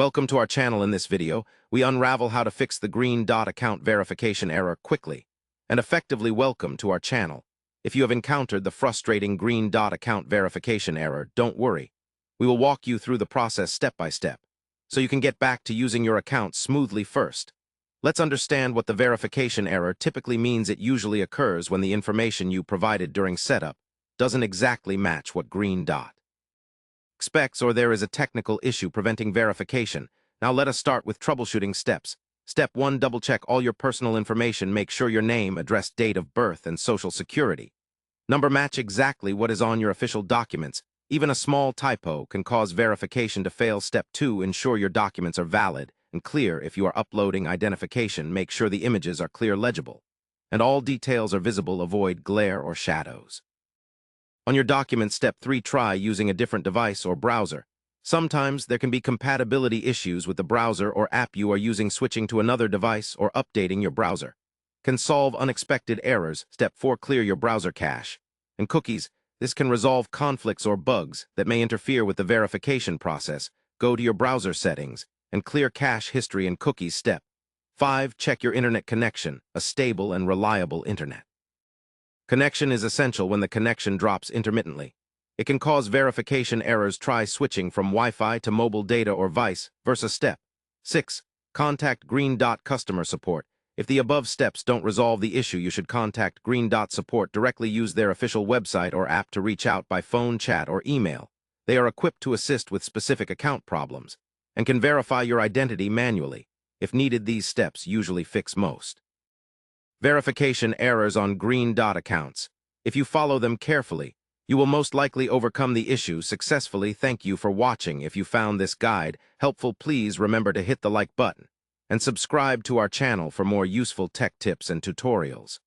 Welcome to our channel. In this video, we unravel how to fix the green dot account verification error quickly and effectively. Welcome to our channel. If you have encountered the frustrating green dot account verification error, don't worry. We will walk you through the process step by step, so you can get back to using your account smoothly. First, let's understand what the verification error typically means. It usually occurs when the information you provided during setup doesn't exactly match what green dot expects, or there is a technical issue preventing verification. Now let us start with troubleshooting steps. Step 1. Double-check all your personal information. Make sure your name, address, date of birth, and social security number match exactly what is on your official documents. Even a small typo can cause verification to fail. Step 2. Ensure your documents are valid and clear. If you are uploading identification, make sure the images are clear, legible, and all details are visible. Avoid glare or shadows on your documents. Step 3. Try using a different device or browser. Sometimes there can be compatibility issues with the browser or app you are using. Switching to another device or updating your browser can solve unexpected errors. Step 4. Clear your browser cache and cookies. This can resolve conflicts or bugs that may interfere with the verification process. Go to your browser settings and clear cache history and cookies. Step 5. Check your internet connection. A stable and reliable internet connection is essential. When the connection drops intermittently, it can cause verification errors. Try switching from Wi-Fi to mobile data or vice versa. Step 6. Contact Green Dot customer support. If the above steps don't resolve the issue, you should contact Green Dot support directly. Use their official website or app to reach out by phone, chat, or email. They are equipped to assist with specific account problems and can verify your identity manually. If needed, these steps usually fix most verification errors on green dot accounts. If you follow them carefully, you will most likely overcome the issue successfully. Thank you for watching. If you found this guide helpful, please remember to hit the like button and subscribe to our channel for more useful tech tips and tutorials.